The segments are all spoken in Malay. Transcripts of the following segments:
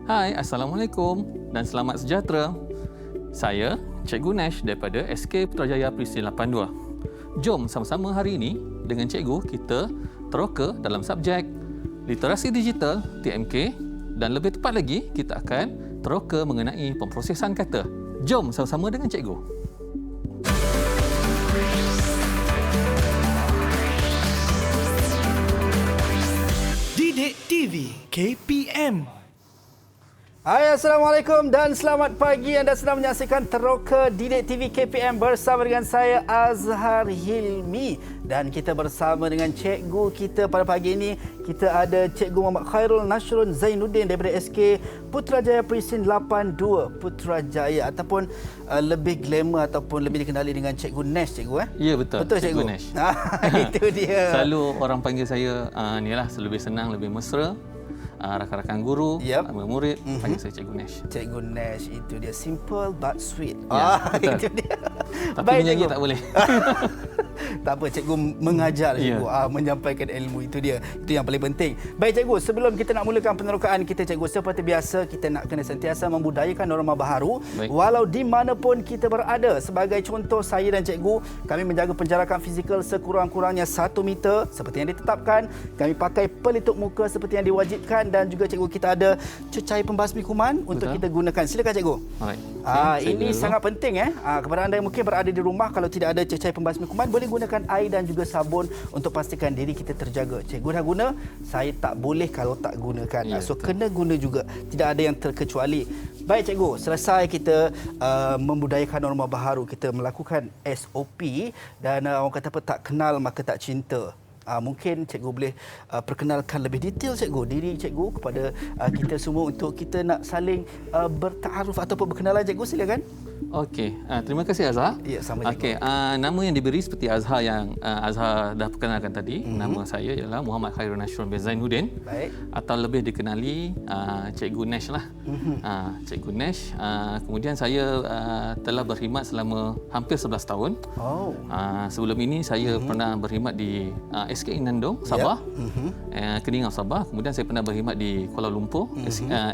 Hai, Assalamualaikum dan selamat sejahtera. Saya Cikgu Nash daripada SK Putrajaya Presiden 82. Jom sama-sama hari ini dengan Cikgu kita teroka dalam subjek Literasi Digital TMK dan lebih tepat lagi kita akan teroka mengenai pemprosesan kata. Jom sama-sama dengan Cikgu. Didik TV KPM. Hai, Assalamualaikum dan selamat pagi. Anda sedang menyaksikan Teroka Didik TV KPM bersama dengan saya Azhar Hilmi. Dan kita bersama dengan cikgu kita pada pagi ini. Kita ada Cikgu Muhammad Khairul Nasrun Zainuddin daripada SK Putrajaya Presiden 82 Putrajaya, ataupun lebih glamour ataupun lebih dikenali dengan Cikgu Nash, cikgu. Ya, betul. Betul, cikgu Nash. Itu dia. Selalu orang panggil saya lebih senang, lebih mesra. Rakan-rakan guru, murid panggil saya Cikgu Nash. Cikgu Nash, itu dia, simple but sweet. Itu dia. Tapi Baik, menyanyi cikgu. tak boleh. Tak apa, cikgu mengajar, cikgu menyampaikan ilmu, itu dia. Itu yang paling penting. Baik, cikgu, sebelum kita nak mulakan penerokaan kita, cikgu, seperti biasa kita nak kena sentiasa membudayakan norma baharu. Baik. Walau di mana pun kita berada. Sebagai contoh, saya dan cikgu, kami menjaga penjarakan fizikal sekurang-kurangnya 1 meter seperti yang ditetapkan. Kami pakai pelitup muka seperti yang diwajibkan, dan juga cikgu kita ada cecair pembasmi kuman untuk kita gunakan. Silakan, cikgu. Ini sangat penting kepada anda yang mungkin berada di rumah, kalau tidak ada cecair pembasmi kuman, boleh gunakan air dan juga sabun untuk pastikan diri kita terjaga. Cikgu dah guna, saya tak boleh kalau tak gunakan. Kena guna juga, tidak ada yang terkecuali. Baik, cikgu, selesai kita membudayakan norma baharu, kita melakukan SOP, dan orang kata apa, tak kenal maka tak cinta. Mungkin cikgu boleh perkenalkan lebih detail, cikgu, diri cikgu kepada kita semua untuk kita nak saling bertaaruf ataupun berkenalan, cikgu. Silakan. Okey, terima kasih Azhar. Ya, sama cikgu. Okey, nama yang diberi seperti Azhar yang Azhar dah perkenalkan tadi. Nama saya ialah Muhammad Khairul Nasrun Zainuddin. Baik. Atau lebih dikenali Cikgu Nash lah. Cikgu Nash. Kemudian saya telah berkhidmat selama hampir 11 tahun. Sebelum ini saya pernah berkhidmat di SK Inandong, Sabah. Keningau, Sabah. Kemudian saya pernah berkhidmat di Kuala Lumpur,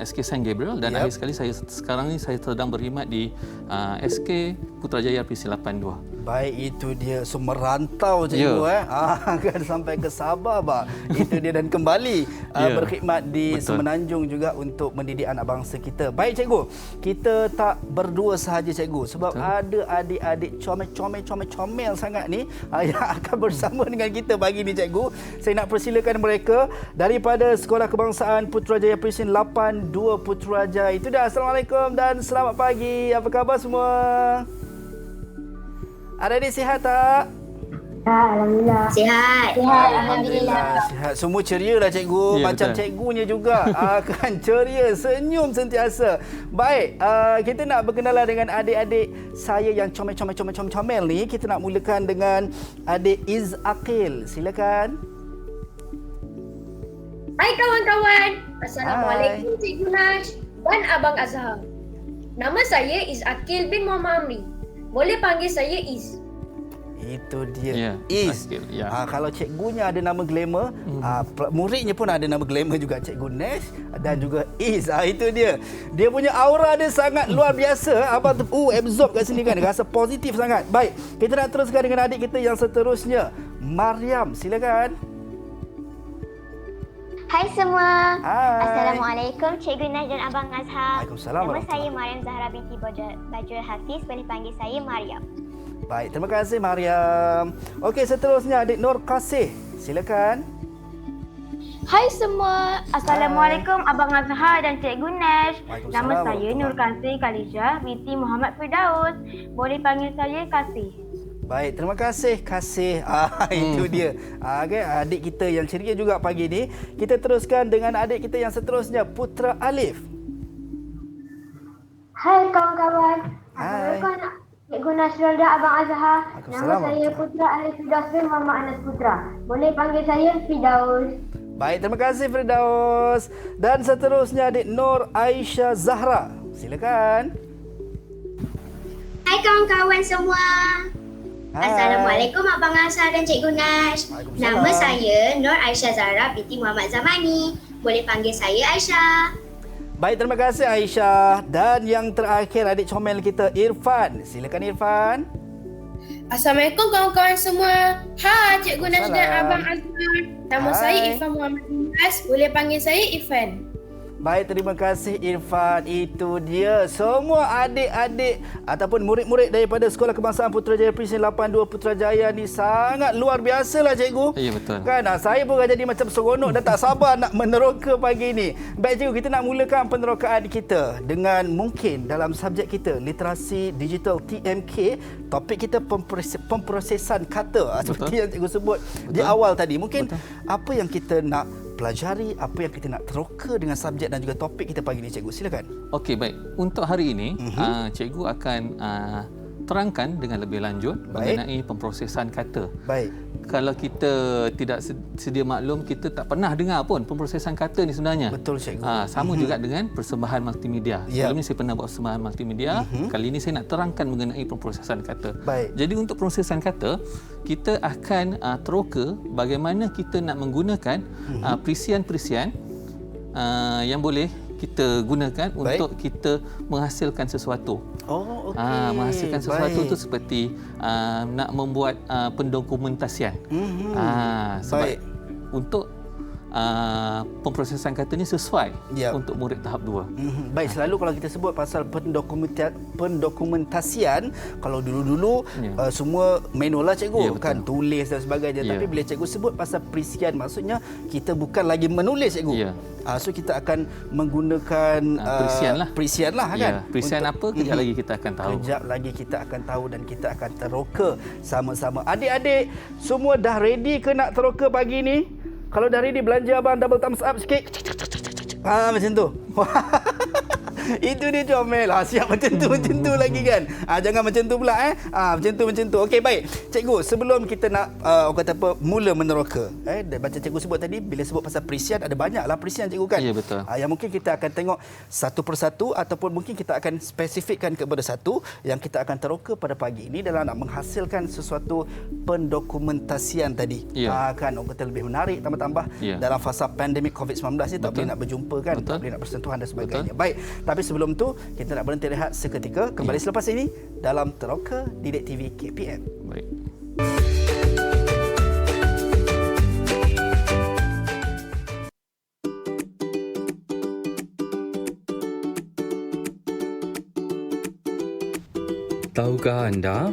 SK San Gabriel, dan akhir sekali sekarang ni saya sedang berkhidmat di SK Putrajaya Presiden 82. Baik, itu dia. So, merantau, cikgu. Kan sampai ke Sabah, itu dia, dan kembali berkhidmat di Semenanjung juga untuk mendidik anak bangsa kita. Baik, cikgu, kita tak berdua sahaja, cikgu, sebab ada adik-adik comel sangat ni yang akan bersama dengan kita pagi ni, cikgu. Saya nak persilakan mereka daripada Sekolah Kebangsaan Putrajaya Presiden 82 Putrajaya. Itu dah. Assalamualaikum dan selamat pagi. Apa khabar semua? Adik-adik sihat tak? Alhamdulillah. Sihat. Alhamdulillah. Sihat. Semua ceria lah, cikgu. Macam betul. Cikgunya juga. Kan ceria, senyum sentiasa. Baik, kita nak berkenalan dengan adik-adik saya yang comel ni. Kita nak mulakan dengan adik Izakil. Silakan. Hai kawan-kawan. Assalamualaikum, Cikgu Nash dan Abang Azhar. Nama saya Izakil bin Muhammad Amri. Boleh panggil saya Iz. Itu dia. Is. Akil, Kalau cikgunya ada nama glamour, muridnya pun ada nama glamour juga, Cikgu Nash dan juga Is. Itu dia. Dia punya aura dia sangat luar biasa. Abang absorb kat sini kan. Rasa positif sangat. Baik, kita nak teruskan dengan adik kita yang seterusnya. Mariam, silakan. Hai semua. Hai. Assalamualaikum Cikgu Nash dan Abang Azhar. Waalaikumsalam. Nama saya Mariam Zahra binti Bajul Hafiz. Boleh panggil saya Mariam. Baik, terima kasih Mariam. Okey, seterusnya adik Nur Kasih. Silakan. Hai semua. Assalamualaikum Abang Azhar dan Cikgu Nash. Nama saya Nur Kasih Khaliljah binti Muhammad Firdaus. Boleh panggil saya Kasih. Baik, terima kasih Kasih. Itu dia. Okay, adik kita yang ceria juga pagi ni. Kita teruskan dengan adik kita yang seterusnya, Putra Alif. Hai kawan-kawan. Hai. Assalamualaikum Cikgu Nasrul dan Abang Azhar. Nama Waalaikumsalam. saya Putra Alif Firdaus bin Muhammad Anas Putra. Boleh panggil saya Firdaus. Baik, terima kasih Firdaus. Dan seterusnya adik Nur Aisyah Zahra. Silakan. Hai kawan-kawan semua. Hai. Assalamualaikum Abang Azhar dan Cikgu Nash. Waalaikumsalam. Nama saya Nur Aisyah Zahra binti Muhammad Zamani. Boleh panggil saya Aisyah. Baik, terima kasih Aisyah. Dan yang terakhir adik comel kita Irfan. Silakan Irfan. Assalamualaikum kawan-kawan semua. Hai Cikgu Nash dan Waalaikumsalam. Abang Azhar. Nama Hai. saya Irfan Muhammad Dimas. Boleh panggil saya Irfan. Baik, terima kasih Irfan. Itu dia semua adik-adik ataupun murid-murid daripada Sekolah Kebangsaan Putrajaya Presiden 82 Putrajaya ni sangat luar biasalah cikgu. Ya, betul. Kan saya pun jadi macam seronok dan tak sabar nak meneroka pagi ni. Baik cikgu, kita nak mulakan penerokaan kita dengan mungkin dalam subjek kita literasi digital TMK. Topik kita pemprosesan kata seperti yang cikgu sebut di awal tadi. Mungkin apa yang kita nak pelajari, apa yang kita nak teroka dengan subjek dan juga topik kita pagi ini, cikgu. Silakan. Okey, baik. Untuk hari ini, cikgu akan terangkan dengan lebih lanjut mengenai pemprosesan kata. Baik. Kalau kita tidak sedia maklum, kita tak pernah dengar pun pemprosesan kata ni sebenarnya. Betul, cikgu. Sama juga dengan persembahan multimedia. Ya. Sebelum ni saya pernah buat persembahan multimedia. Kali ini saya nak terangkan mengenai pemprosesan kata. Baik. Jadi untuk pemprosesan kata, kita akan teroka bagaimana kita nak menggunakan perisian-perisian yang boleh kita gunakan untuk kita menghasilkan sesuatu. Oh, okey. Menghasilkan sesuatu tu seperti nak membuat pendokumentasian. Sebab untuk pemprosesan kata ni sesuai untuk murid tahap 2. Baik, selalu kalau kita sebut pasal pendokumentasian, kalau dulu-dulu semua manual lah cikgu, kan, tulis dan sebagainya. Tapi bila cikgu sebut pasal perisian, maksudnya kita bukan lagi menulis cikgu. So kita akan menggunakan perisian lah kan. Perisian apa kejap lagi kita akan tahu. Kejap lagi kita akan tahu dan kita akan teroka sama-sama. Adik-adik semua dah ready ke nak teroka pagi ni? Kalau dah ready, belanja abang double thumbs up sikit. Macam tu. Itu dia comel. Siap macam tu lagi kan. Jangan macam tu pula macam tu. Okey, baik. Cikgu, sebelum kita nak orang kata apa, mula meneroka. Baca cikgu sebut tadi, bila sebut pasal perisian, ada banyaklah perisian cikgu kan. Ya, betul. Yang mungkin kita akan tengok satu persatu ataupun mungkin kita akan spesifikkan kepada satu yang kita akan teroka pada pagi ini dalam nak menghasilkan sesuatu pendokumentasian tadi. Kan orang kata lebih menarik tambah-tambah dalam fasa pandemik COVID-19 ni, tak boleh nak berjumpa kan, tak boleh nak bersentuhan dan sebagainya. Baik, tapi sebelum tu kita nak berhenti rehat seketika. Kembali selepas ini dalam Teroka Didik TV KPM. Baik. Tahukah anda?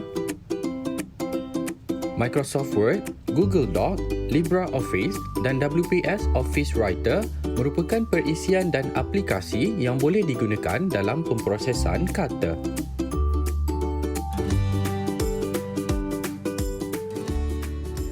Microsoft Word, Google Doc, LibreOffice dan WPS Office Writer merupakan perisian dan aplikasi yang boleh digunakan dalam pemprosesan kata.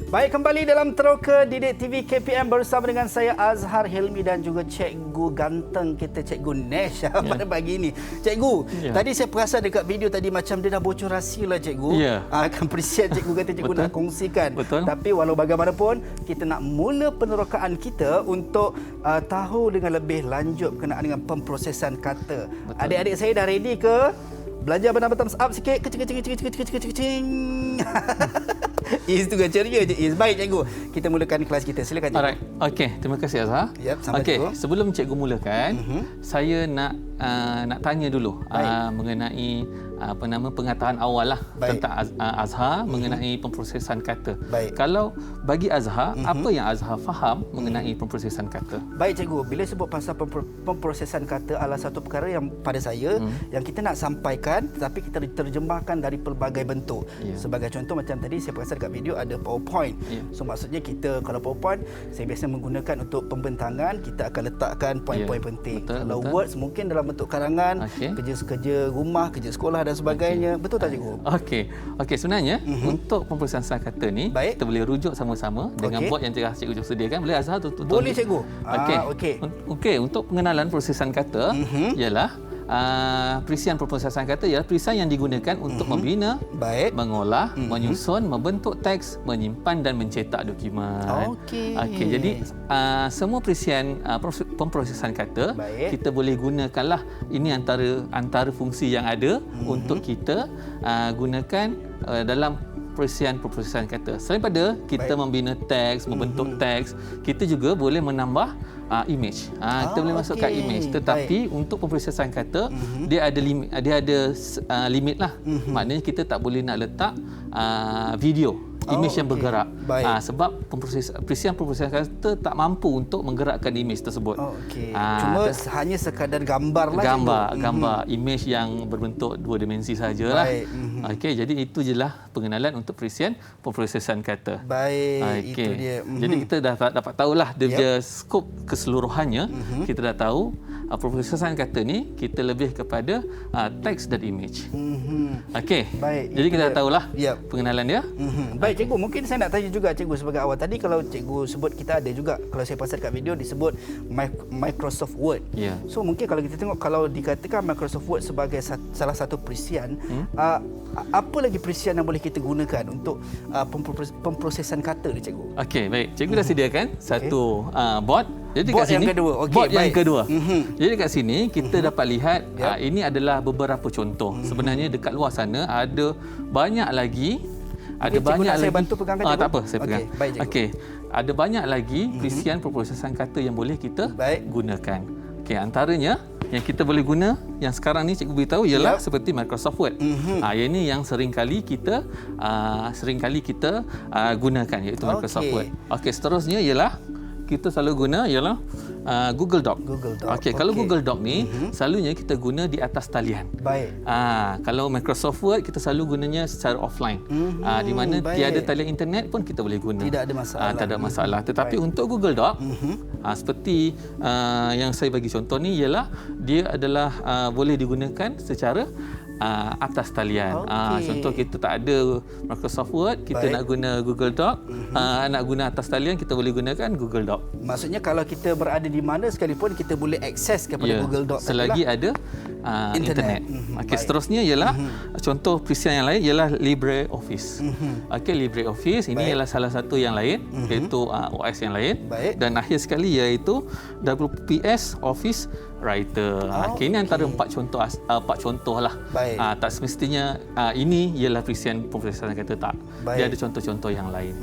Baik, kembali dalam Teroka Didik TV KPM bersama dengan saya Azhar Hilmi dan juga cikgu ganteng kita, Cikgu Nash pada pagi ini. Cikgu, tadi saya perasan dekat video tadi macam dia dah bocor rahsia lah cikgu. Akan perisian cikgu kata cikgu nak kongsikan. Tapi walau bagaimanapun, kita nak mula penerokaan kita untuk tahu dengan lebih lanjut berkenaan dengan pemprosesan kata. Adik-adik saya dah ready ke? Belanja abang thumbs up sikit. Kecing. Is tu kan ceria je Is. Baik cikgu, kita mulakan kelas kita. Silakan cikgu. Alright. Okey, terima kasih Azhar. Okey, sebelum cikgu mulakan, saya nak tanya dulu mengenai pengataan awal lah tentang Azhar mengenai pemprosesan kata. Kalau bagi Azhar, apa yang Azhar faham mengenai pemprosesan kata? Baik cikgu, bila sebut pasal pemprosesan kata adalah satu perkara yang pada saya yang kita nak sampaikan tetapi kita diterjemahkan dari pelbagai bentuk. Sebagai contoh macam tadi saya perasan dekat video ada PowerPoint. So maksudnya kita kalau PowerPoint saya biasa menggunakan untuk pembentangan, kita akan letakkan poin-poin penting. Kalau Words mungkin dalam bentuk karangan, kerja rumah, kerja sekolah dan sebagainya. Betul tak cikgu? Okey, sebenarnya untuk pemprosesan kata ni kita boleh rujuk sama-sama dengan bot yang cikgu sediakan. Boleh Azhar tu? Boleh cikgu. Okey, untuk pengenalan prosesan kata ialah perisian pemprosesan kata ialah perisian yang digunakan untuk membina, mengolah, menyusun, membentuk teks, menyimpan dan mencetak dokumen. Jadi semua perisian pemprosesan kata kita boleh gunakanlah. Ini antara fungsi yang ada untuk kita gunakan dalam perisian kata. Selain pada kita membina teks, membentuk teks, kita juga boleh menambah image. Kita boleh masukkan image. Tetapi untuk pemprosesan kata, dia ada limit lah. Maknanya kita tak boleh nak letak video, image yang bergerak. Sebab perisian pemprosesan kata tak mampu untuk menggerakkan image tersebut. Cuma hanya sekadar gambar lah. Gambar image yang berbentuk 2 dimensi sajalah. Okey, jadi itu jelah pengenalan untuk perisian pemprosesan kata. Itu dia. Jadi kita dah dapat tahulah dia punya skop keseluruhannya. Kita dah tahu pemprosesan kata ni kita lebih kepada teks dan image. Okey. Jadi kita dah tahulah pengenalan dia. Baik cikgu, mungkin saya nak tanya juga cikgu sebagai awal tadi, kalau cikgu sebut kita ada juga, kalau saya pasal kat video disebut Microsoft Word. So mungkin kalau kita tengok, kalau dikatakan Microsoft Word sebagai salah satu perisian, apa lagi perisian yang boleh kita gunakan untuk pemprosesan kata ni cikgu? Okey, baik. Cikgu dah sediakan satu board. Jadi board kat sini yang kedua. Board yang kedua. Jadi kat sini kita dapat lihat ini adalah beberapa contoh. Sebenarnya dekat luar sana ada banyak lagi. Saya bantu pegangkan cikgu? Tak apa, saya pegang. Baik, cikgu. Okey. Ada banyak lagi perisian pemprosesan kata yang boleh kita gunakan. Okey, antaranya yang kita boleh guna yang sekarang ni cikgu beritahu ialah seperti Microsoft Word. Yang ini yang seringkali kita gunakan, iaitu Microsoft Word. Okey, seterusnya ialah kita selalu guna ialah Google Doc. Okey, kalau Google Doc ni selalunya kita guna di atas talian. Kalau Microsoft Word kita selalu gunanya secara offline. Di mana tiada talian internet pun kita boleh guna. Tidak ada masalah. Tak ada masalah. Tetapi untuk Google Doc seperti yang saya bagi contoh ni ialah dia adalah boleh digunakan secara atas talian. Contoh kita tak ada Microsoft Word, kita nak guna Google Doc, nak guna atas talian, kita boleh gunakan Google Doc. Maksudnya kalau kita berada di mana sekalipun kita boleh akses kepada Google Doc selagi ada internet. Okey, seterusnya ialah contoh perisian yang lain ialah LibreOffice. Okey, LibreOffice ini ialah salah satu yang lain, iaitu OS yang lain. Dan akhir sekali iaitu WPS Office Writer. Okey, ini antara 4 contoh lah. Tak semestinya ini ialah perisian pemprosesan kata, tak. Dia ada contoh-contoh yang lain.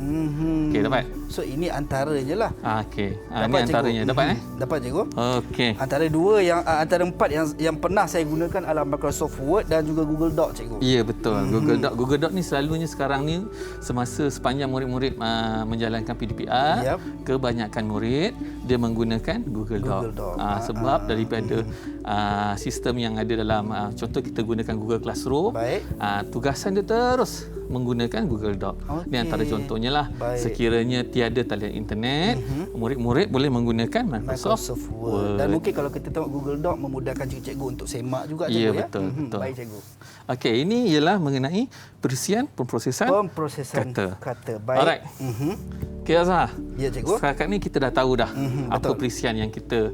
Okey, dapat? So ini antaranya lah. Okey. Ini antaranya. Dapat Dapat cikgu. Okey. Antara 4 yang pernah saya gunakan adalah Microsoft Word dan juga Google Doc cikgu. Ya, betul. Google Doc ni selalunya sekarang ni semasa sepanjang murid-murid menjalankan PDPR, kebanyakan murid dia menggunakan Google Doc. Sebab daripada sistem yang ada dalam contoh kita gunakan Google Classroom, tugasan dia terus menggunakan Google Doc. Ini antara contohnya lah. Sekiranya tiada talian internet, murid-murid boleh menggunakan Microsoft Word. Dan mungkin kalau kita tengok Google Doc memudahkan cikgu untuk semak juga cikgu. Ya, betul. Baik cikgu. Okey, ini ialah mengenai perisian pemprosesan kata. Baik. Alright. Okey Azhar. Ya cikgu. Setakat ni kita dah tahu dah apa perisian yang kita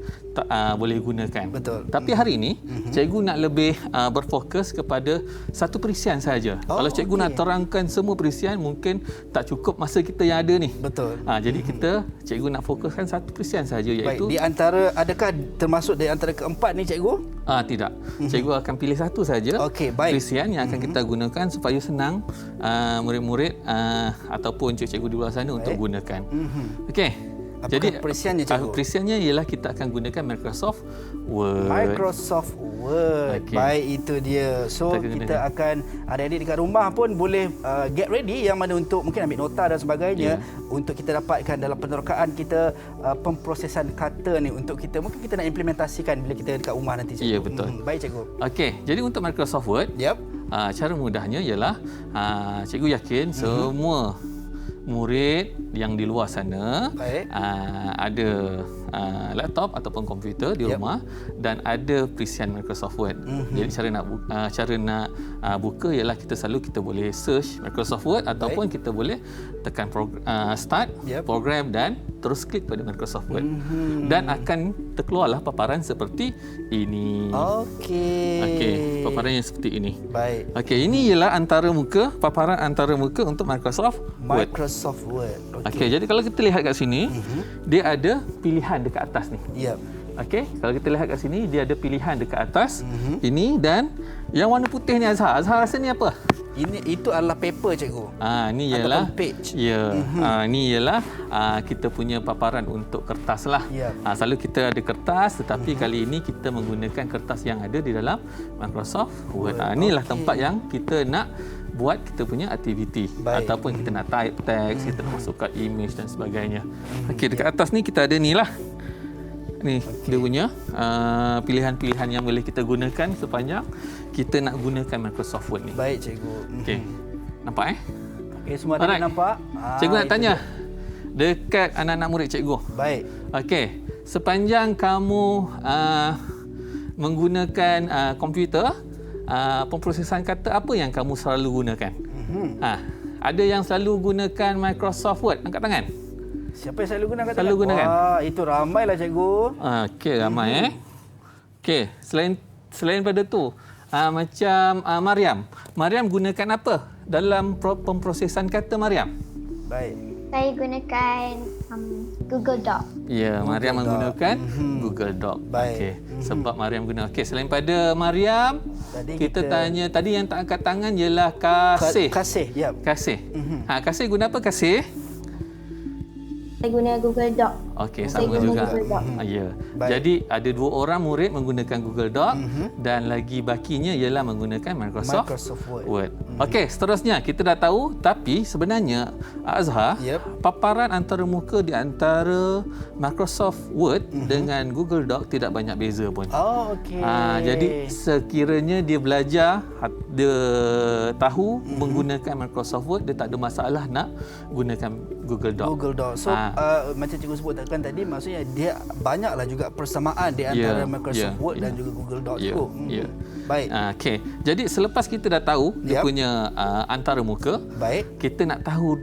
boleh gunakan. Betul. Tapi hari ini cikgu nak lebih berfokus kepada satu perisian saja. Kalau cikgu nak terangkan semua perisian mungkin tak cukup masa kita yang ada ni. Betul. Jadi cikgu nak fokuskan satu perisian saja, iaitu di antara, adakah termasuk di antara keempat ni cikgu? Tidak. Cikgu akan pilih satu saja perisian yang akan kita gunakan supaya senang murid-murid ataupun cikgu di luar sana untuk gunakan. Okey. Jadi perisiannya cikgu? Perisiannya ialah kita akan gunakan Microsoft Word. Microsoft Word. Baik, itu dia. So kita akan, adik-adik dekat rumah pun boleh get ready yang mana untuk mungkin ambil nota dan sebagainya untuk kita dapatkan dalam penerokaan kita pemprosesan kata ni, untuk kita mungkin kita nak implementasikan bila kita dekat rumah nanti cikgu. Ya, betul. Baik cikgu. Okey, jadi untuk Microsoft Word, cara mudahnya ialah cikgu yakin semua murid yang di luar sana ada laptop ataupun komputer di rumah dan ada perisian Microsoft Word. Jadi cara nak buka ialah kita boleh search Microsoft Word ataupun kita boleh tekan start program dan terus klik pada Microsoft Word dan akan terkeluarlah paparan seperti ini. Okey, paparan yang seperti ini. Baik. Okey, ini ialah paparan antara muka untuk Microsoft Word. Okey, jadi kalau kita lihat kat sini, dia ada pilihan dekat atas ni. Okey, kalau kita lihat kat sini, dia ada pilihan dekat atas ini, dan yang warna putih ni Azhar rasa ni apa? Itu adalah paper cikgu. Ni ialah Ataupun page. Ya. Ni ialah kita punya paparan untuk kertas lah. Yep. Selalu kita ada kertas, tetapi kali ini kita menggunakan kertas yang ada di dalam Microsoft Word. Inilah tempat yang kita nak buat kita punya aktiviti. Baik. Ataupun kita nak type teks, kita nak masukkan image dan sebagainya. Okey, dekat atas ni kita ada ni lah. Ni dia punya pilihan-pilihan yang boleh kita gunakan sepanjang kita nak gunakan Microsoft Word ni. Baik cikgu. Okey. Nampak Okey, semua ada nampak? Cikgu nak itu tanya dia. dekat anak-anak murid cikgu. Baik. Okey, sepanjang kamu menggunakan komputer, pemprosesan kata apa yang kamu selalu gunakan? Ada yang selalu gunakan Microsoft Word? Angkat tangan. Siapa yang selalu gunakan? Selalu gunakan. Wah, itu ramailah cikgu. Okey, ramai Okey, selain pada tu, macam Mariam gunakan apa dalam pemprosesan kata Mariam? Baik. Saya gunakan Google Doc. Ya, Mariam Doc. menggunakan Google Doc. Baik. Okey, sebab Mariam guna. Okey, selain pada Mariam, Tadi kita kita- tanya tadi yang tak angkat tangan ialah Kasih. Kasih, ya. Kasih. Kasih guna apa Kasih? Saya guna Google Doc. Okey, Saya sama guna juga. Google Doc. Ya. Baik. Jadi ada 2 orang murid menggunakan Google Doc dan lagi bakinya ialah menggunakan Microsoft Word. Okey, seterusnya kita dah tahu, tapi sebenarnya Azhar, Yep. paparan antara-muka di antara Microsoft Word dengan Google Doc tidak banyak beza pun. Oh, okey. Jadi sekiranya dia belajar, dia tahu menggunakan Microsoft Word, dia tak ada masalah nak gunakan Google Doc. Google Doc. So, macam cikgu sebutkan tadi, maksudnya dia banyaklah juga persamaan di antara Microsoft Word dan juga Google Doc. cikgu. Ya. Baik. Okey. Jadi selepas kita dah tahu dia Yap. punya antara-muka, Baik. kita nak tahu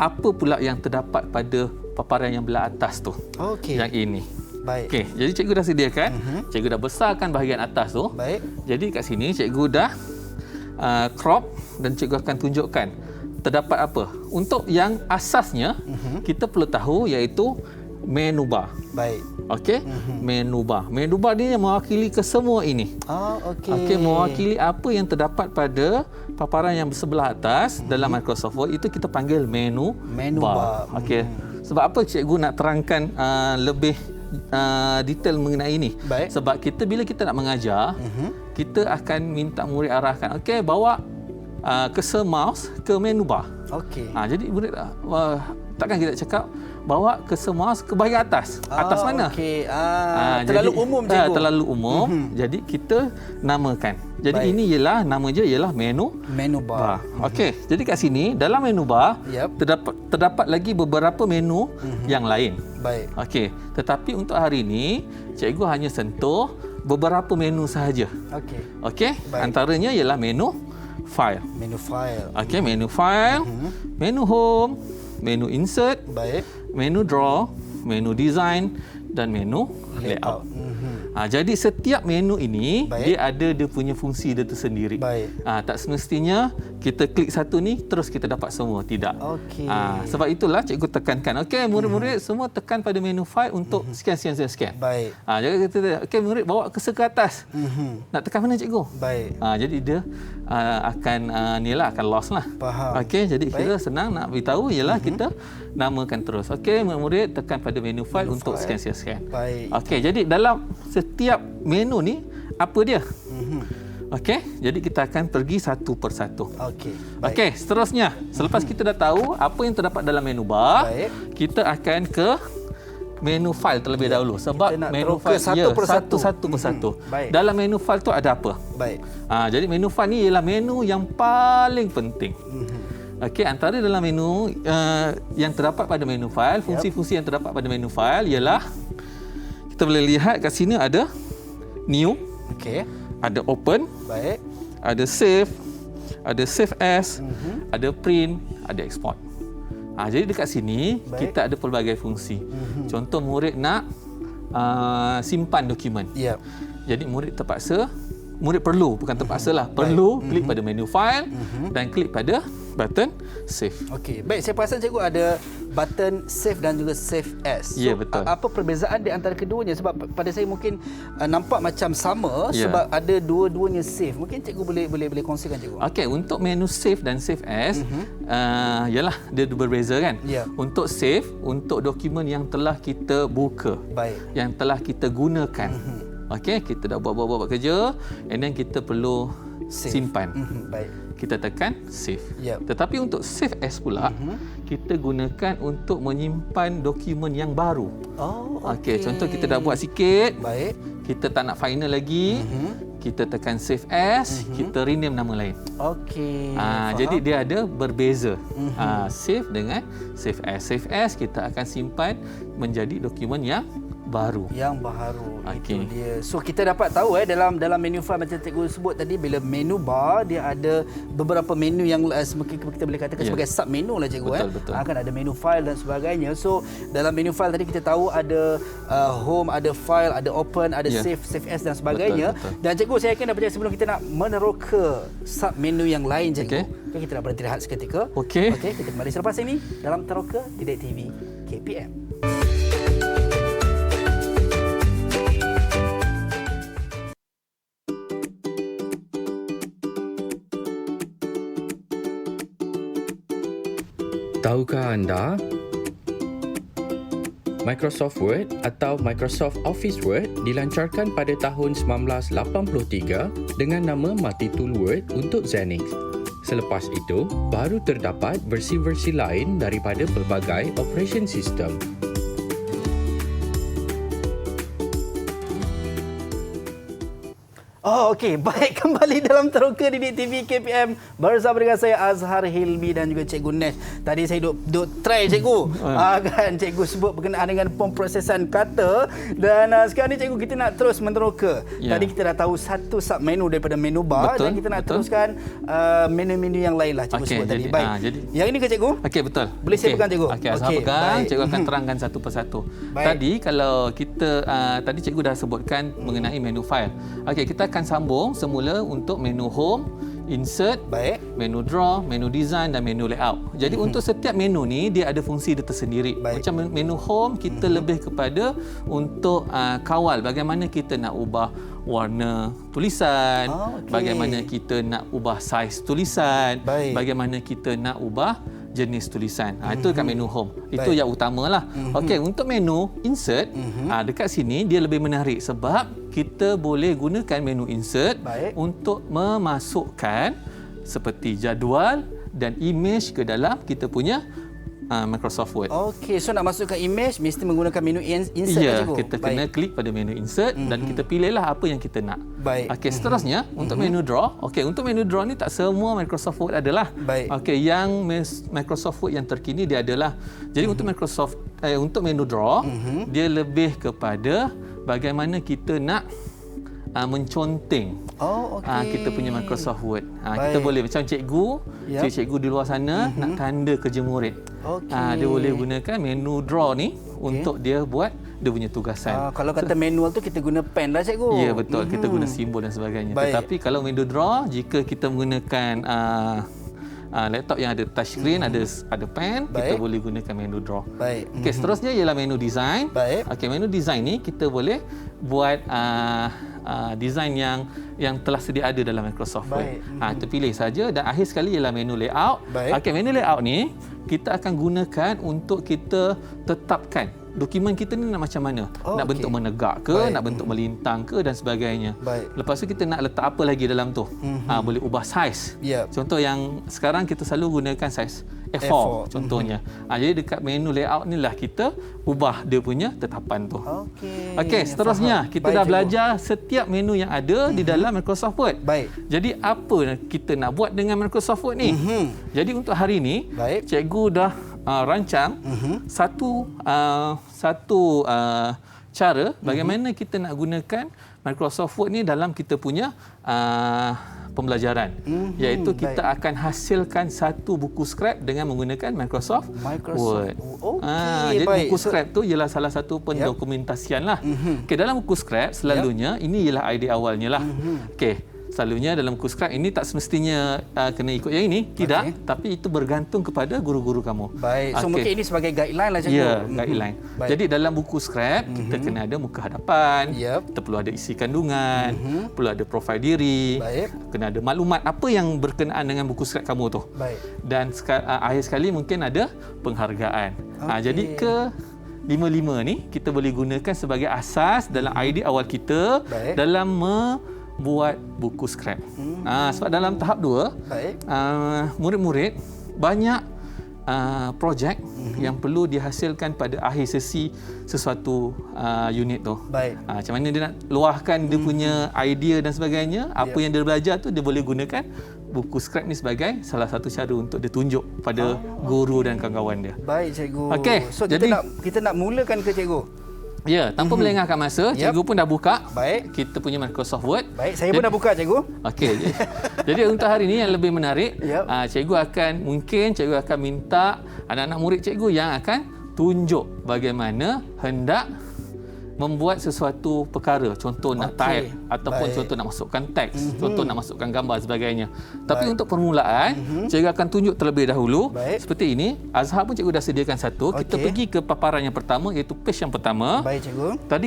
apa pula yang terdapat pada paparan yang belah atas tu. Okey. Yang ini. Baik. Okey, jadi cikgu dah sediakan. Cikgu dah besarkan bahagian atas tu. Baik. Jadi kat sini cikgu dah crop dan cikgu akan tunjukkan terdapat apa. Untuk yang asasnya, kita perlu tahu iaitu menu bar. Baik. Okey, menu bar. Menu bar ni yang mewakili ke semua ini. Oh, okey. Okey, mewakili apa yang terdapat pada paparan yang sebelah atas dalam Microsoft Word, itu kita panggil menu bar. Okey. Sebab apa cikgu nak terangkan lebih detail mengenai ini? Baik. Sebab kita bila kita nak mengajar, kita akan minta murid arahkan. Okey, bawa cursor mouse ke menu bar. Okey. Jadi murid takkan kita cakap bawa cursor mouse ke bahagian atas. Atas mana? Okey. Terlalu umum cikgu. Terlalu umum. Jadi kita namakan. Jadi Baik. ini ialah nama je ialah menu bar. Okey. Jadi kat sini dalam menu bar Yap. terdapat lagi beberapa menu yang lain. Baik. Okey. Tetapi untuk hari ini cikgu hanya sentuh beberapa menu sahaja. Okey. Okey. Baik. Antaranya ialah menu file. Menu file. Okey, menu file, menu home, menu insert, Baik. menu draw, menu design dan menu layout. Jadi setiap menu ini Baik. dia ada dia punya fungsi dia tersendiri. Baik. Tak semestinya kita klik satu ni terus kita dapat semua, tidak. Okey. Sebab itulah cikgu tekankan. Okey, murid-murid semua tekan pada menu file untuk sekian. Baik. Jadi kita okey murid bawa cursor ke atas. Nak tekan mana cikgu? Baik. Jadi dia akan akan lost lah. Faham. Okey, jadi kita senang nak beritahu ialah kita namakan terus. Okey, murid tekan pada menu file untuk sekian. Baik. Okey, jadi dalam setiap menu ni apa dia? Okey, jadi kita akan pergi satu persatu. Okey. Okey, seterusnya selepas kita dah tahu apa yang terdapat dalam menu bar, Baik. kita akan ke menu file terlebih dahulu sebab nak menu teroka file satu persatu. Baik. Dalam menu file tu ada apa? Baik. Jadi menu file ni ialah menu yang paling penting. Okey, antara dalam menu yang terdapat pada menu file, fungsi-fungsi yang terdapat pada menu file ialah kita boleh lihat kat sini ada new, Okey. ada open, Baik. ada save as, ada print, ada export. Jadi dekat sini Baik. kita ada pelbagai fungsi. Contoh murid nak simpan dokumen. Ya. Jadi murid terpaksa murid perlu, bukan terpaksa lah, perlu klik pada menu file dan klik pada button save. Okey, baik, saya perasan cikgu ada button save dan juga save as. Ya, betul. Apa perbezaan di antara keduanya? Sebab pada saya mungkin nampak macam sama Ya. sebab ada dua-duanya save. Mungkin cikgu boleh kongsikan cikgu. Okey, untuk menu save dan save as, yalah dia berbeza kan. Ya. Untuk save, untuk dokumen yang telah kita buka, Baik. yang telah kita gunakan. Okey, kita dah buat kerja, and then kita perlu Save. simpan. Baik. Kita tekan save. Yep. Tetapi untuk save as pula, kita gunakan untuk menyimpan dokumen yang baru. Oh, Okey, contoh kita dah buat sikit, Baik. kita tak nak final lagi, kita tekan save as, kita rename nama lain. Okey. Jadi dia ada berbeza. Save dengan save as. Save as kita akan simpan menjadi dokumen yang baru. Yang baru. Okey. Itu dia. So kita dapat tahu dalam menu file macam cikgu sebut tadi, bila menu bar dia ada beberapa menu yang mungkin kita boleh katakan sebagai sub menu lah cikgu. Betul. Kan ada menu file dan sebagainya. So dalam menu file tadi kita tahu ada home, ada file, ada open, ada save as dan sebagainya. Betul. Dan cikgu, saya yakin daripada sebelum kita nak meneroka sub menu yang lain cikgu. Okay, kita nak berhenti rehat seketika. Okey. Kita kembali selepas ini dalam Teroka Didik TV KPM. Tahukah anda? Microsoft Word atau Microsoft Office Word dilancarkan pada tahun 1983 dengan nama Multitool Word untuk Xenix. Selepas itu, baru terdapat versi-versi lain daripada pelbagai operation system. Oh, okey. Baik, kembali dalam Teroka Didik TV KPM bersama dengan saya Azhar Hilmi dan juga Cikgu Nesh. Tadi saya duk try cikgu. Kan cikgu sebut berkenaan dengan pemprosesan kata, dan sekarang ni cikgu kita nak terus meneroka. Tadi kita dah tahu satu sub menu daripada menu bar, dan kita nak teruskan menu-menu yang lain lah cikgu sebut tadi. Baik. Jadi yang ini ke cikgu? Okey, betul. Boleh saya pegang cikgu? Okey, Azhar pegang. Cikgu akan terangkan satu persatu. Baik. Tadi kalau kita tadi cikgu dah sebutkan mengenai menu file. Okey, kita akan sambung semula untuk menu home, insert, Baik. menu draw, menu design dan menu layout. Jadi untuk setiap menu ni dia ada fungsi dia tersendiri. Baik. Macam menu home kita lebih kepada untuk kawal bagaimana kita nak ubah warna tulisan, bagaimana kita nak ubah saiz tulisan, Baik. bagaimana kita nak ubah jenis tulisan. Itu dekat menu home. Itu yang utamalah. Okey, untuk menu insert, dekat sini dia lebih menarik sebab kita boleh gunakan menu insert Baik. untuk memasukkan seperti jadual dan image ke dalam kita punya Microsoft Word. Okey, so nak masukkan image mesti menggunakan menu insert Ya, cikgu. kita kena klik pada menu insert dan kita pilihlah apa yang kita nak. Baik. Okey, seterusnya untuk menu draw. Okey, untuk menu draw ni tak semua Microsoft Word adalah. Baik. Okey, yang Microsoft Word yang terkini dia adalah. Jadi untuk untuk menu draw, dia lebih kepada bagaimana kita nak menconteng kita punya Microsoft Word. Kita boleh macam cikgu di luar sana nak tanda kerja murid. Dia boleh gunakan menu draw ni untuk dia buat dia punya tugasan. Kalau kata manual tu kita guna pen lah cikgu. Ya, betul. Kita guna simbol dan sebagainya. Baik. Tetapi kalau menu draw, jika kita menggunakan laptop yang ada touchscreen, ada pen, kita boleh gunakan menu draw. Baik. Okey, seterusnya ialah menu design. Baik. Okey, menu design ni kita boleh buat design yang telah sedia ada dalam Microsoft Word. Kita pilih saja, dan akhir sekali ialah menu layout. Baik. Okey, menu layout ni kita akan gunakan untuk kita tetapkan dokumen kita ni nak macam mana. Nak bentuk menegak ke, nak bentuk melintang ke dan sebagainya. Baik. Lepas tu kita nak letak apa lagi dalam tu. Boleh ubah saiz. Yep. Contoh yang sekarang kita selalu gunakan saiz A4 contohnya. Jadi dekat menu layout ni lah kita ubah dia punya tetapan tu. Okey, seterusnya kita dah belajar setiap menu yang ada di dalam Microsoft Word. Baik. Jadi apa kita nak buat dengan Microsoft Word ni? Jadi untuk hari ni, cikgu dah rancang satu cara bagaimana kita nak gunakan Microsoft Word ni dalam kita punya pembelajaran, iaitu kita akan hasilkan satu buku skrip dengan menggunakan Microsoft Word. Jadi buku skrip tu ialah salah satu pendokumentasian lah. Dalam buku skrip selalunya ini ialah idea awalnya lah. selalunya dalam buku skrip ini tak semestinya kena ikut yang ini, tidak, tapi itu bergantung kepada guru-guru kamu. Baik, so mungkin ini sebagai guideline lah cikgu. Ya, guideline. Jadi dalam buku skrip kita kena ada muka hadapan, kita perlu ada isi kandungan, perlu ada profil diri, kena ada maklumat apa yang berkenaan dengan buku skrip kamu tu. Dan akhir sekali mungkin ada penghargaan. Jadi ke-5 ni kita boleh gunakan sebagai asas dalam idea awal kita dalam membuat buku skrip. Sebab dalam tahap 2, murid-murid banyak projek yang perlu dihasilkan pada akhir sesi sesuatu unit tu. Macam mana dia nak luahkan dia punya idea dan sebagainya, apa yang dia belajar tu dia boleh gunakan buku skrip ni sebagai salah satu cara untuk dia tunjuk pada guru dan kawan-kawan dia. Baik cikgu. Okey, so kita nak mulakan ke cikgu? Ya, tanpa melengahkan masa, cikgu pun dah buka. Baik. Kita punya Microsoft Word. Baik, saya pun dah buka cikgu. Okey. Jadi untuk hari ini yang lebih menarik, cikgu akan minta anak-anak murid cikgu yang akan tunjuk bagaimana hendak membuat sesuatu perkara, contoh nak type ataupun contoh nak masukkan teks, contoh nak masukkan gambar sebagainya. Tapi untuk permulaan, cikgu akan tunjuk terlebih dahulu seperti ini. Azhar pun cikgu dah sediakan satu. Kita pergi ke paparan yang pertama, iaitu page yang pertama. Baik cikgu. Tadi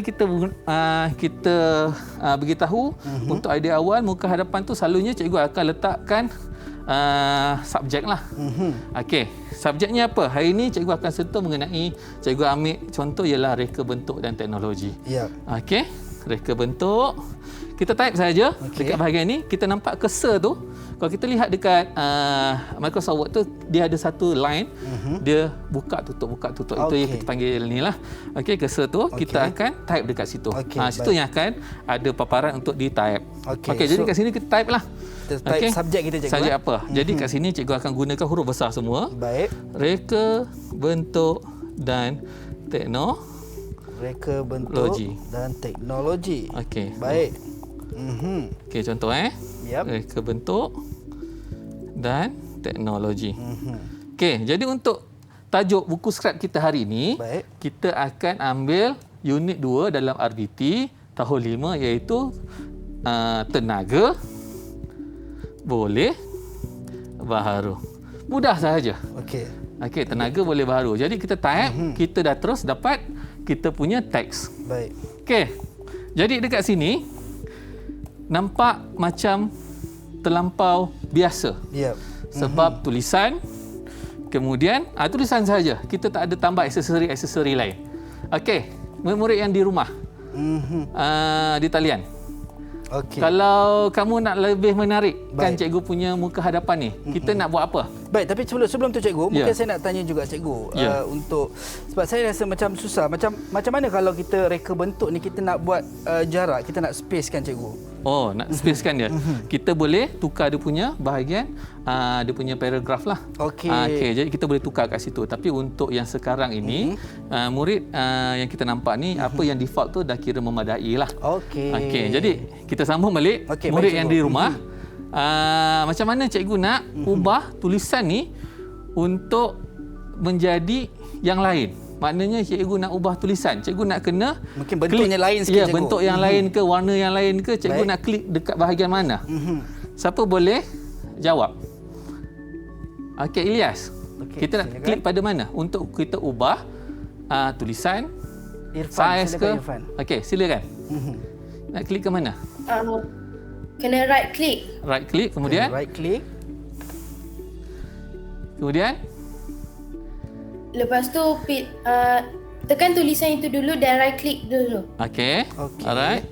kita beritahu untuk idea awal muka hadapan tu selalunya cikgu akan letakkan subjek lah. Okey, subjeknya apa? Hari ini cikgu akan sentuh mengenai, cikgu ambil contoh ialah reka bentuk dan teknologi. Okey, reka bentuk. Kita type saja dekat bahagian ni, kita nampak cursor tu. Kalau kita lihat dekat Microsoft Word tu, dia ada satu line, dia buka tutup. Itu yang kita panggil ni lah. Okey, cursor tu kita akan type dekat situ. Situ yang akan ada paparan untuk di type. Okey, jadi kat sini kita type lah. Type subjek kita cikgu. Subjek apa? Jadi kat sini cikgu akan gunakan huruf besar semua. Baik. Reka bentuk dan teknologi. Reka bentuk dan teknologi. Okey. Baik. Okey, contoh reka bentuk dan teknologi. Okey, jadi untuk tajuk buku skrip kita hari ini, kita akan ambil unit 2 dalam RBT tahun 5, iaitu tenaga boleh baharu. Mudah sahaja. Okey, tenaga boleh baharu. Jadi kita type, kita dah terus dapat kita punya teks. Baik. Okey. Jadi dekat sini nampak macam terlampau biasa. Sebab tulisan, kemudian tulisan sahaja. Kita tak ada tambah aksesori lain. Okey, murid yang di rumah, di talian. Kalau kamu nak lebih menarik kan cikgu punya muka hadapan ni, kita nak buat apa? Baik, tapi sebelum tu cikgu, mungkin saya nak tanya juga cikgu untuk, sebab saya rasa macam susah. Macam mana kalau kita reka bentuk ni, kita nak buat jarak, kita nak spacekan cikgu? Nak spacekan dia. Kita boleh tukar dia punya bahagian, dia punya paragraf lah. Okey, jadi kita boleh tukar kat situ. Tapi untuk yang sekarang ini, murid yang kita nampak ni, apa yang default tu dah kira memadai lah. Okey, jadi kita sambung balik. Murid yang di rumah, macam mana cikgu nak ubah tulisan ni untuk menjadi yang lain? Maknanya cikgu nak ubah tulisan, cikgu nak kena mungkin bentuknya lain sikit, cikgu. Bentuk yang lain ke, warna yang lain ke, cikgu nak klik dekat bahagian mana? Siapa boleh jawab? Okey, Ilyas. Kita nak klik pada mana untuk kita ubah tulisan? Irfan, size ke? Okey, silakan. Nak klik ke mana? Kena right click. Right click, kemudian? Right click. Kemudian? Lepas tu tekan tulisan itu dulu dan right click dulu. Okey. Alright.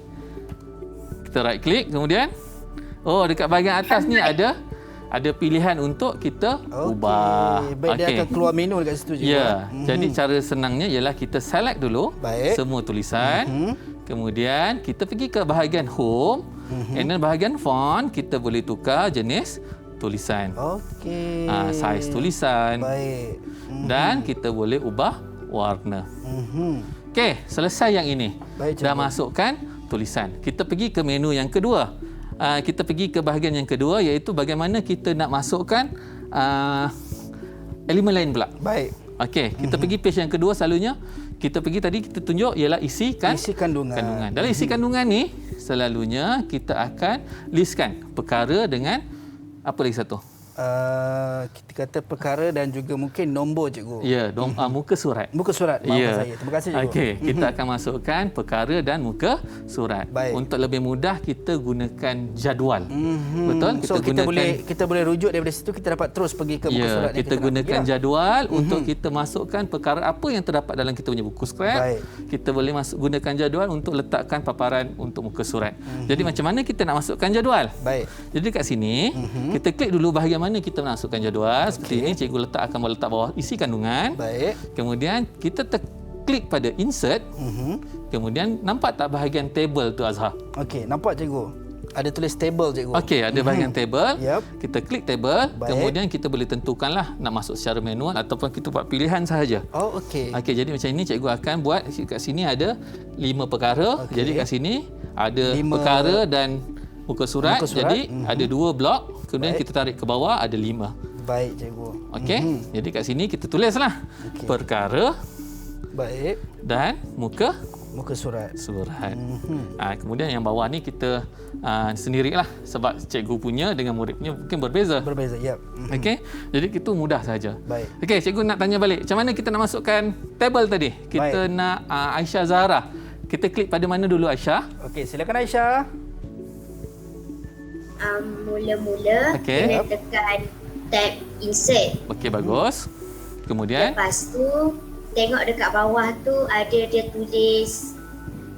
Kita right click, kemudian dekat bahagian atas ni ada pilihan untuk kita ubah. Baik, dia akan keluar menu dekat situ juga. Ya. Jadi cara senangnya ialah kita select dulu semua tulisan. Kemudian kita pergi ke bahagian home. And then bahagian font kita boleh tukar jenis tulisan. Saiz tulisan. Baik. Dan kita boleh ubah warna. Okey, selesai yang ini. Dah masukkan tulisan. Kita pergi ke menu yang kedua. Kita pergi ke bahagian yang kedua, iaitu bagaimana kita nak masukkan elemen lain pula. Baik. Okey, kita pergi page yang kedua, selalunya kita pergi tadi kita tunjuk ialah isi kandungan. Dalam isi kandungan ni selalunya kita akan listkan perkara dengan apa lagi satu? Kita kata perkara dan juga mungkin nombor cikgu. Ya, muka surat. Muka surat. Maafkan saya. Terima kasih cikgu. Okey, kita akan masukkan perkara dan muka surat. Baik. Untuk lebih mudah kita gunakan jadual. Betul? Kita boleh rujuk daripada situ, kita dapat terus pergi ke muka surat yang kita gunakan jadual untuk kita masukkan perkara apa yang terdapat dalam kita punya buku scrap. Baik. Kita boleh gunakan jadual untuk letakkan paparan untuk muka surat. Jadi macam mana kita nak masukkan jadual? Baik. Jadi kat sini kita klik dulu bahagian mana kita masukkan jadual. Seperti ini cikgu akan letak bawah isi kandungan. Baik. Kemudian kita klik pada insert. Kemudian nampak tak bahagian table tu Azhar? Okey, nampak cikgu. Ada tulis table cikgu. Okey, ada bahagian table. Yep. Kita klik table. Baik. Kemudian kita boleh tentukanlah nak masuk secara manual ataupun kita buat pilihan sahaja. Oh, okey. Okey, jadi macam ini cikgu akan buat kat sini ada 5 perkara. Okey. Jadi kat sini ada 5 perkara dan muka surat. Jadi ada 2 blok. Kemudian kita tarik ke bawah ada 5. Baik cikgu. Okey. Jadi kat sini kita tulislah perkara Baik. dan muka surat. Kemudian yang bawah ni kita sendirilah sebab cikgu punya dengan murid punya mungkin berbeza. Ya. Okey. Jadi itu mudah saja. Baik. Okey, cikgu nak tanya balik. Macam mana kita nak masukkan table tadi? Kita nak Aisyah Zahra. Kita klik pada mana dulu Aisyah? Okey, silakan Aisyah. Mula-mula kena tekan tab insert. Okey, bagus. Kemudian Lepas tu tengok dekat bawah tu ada dia tulis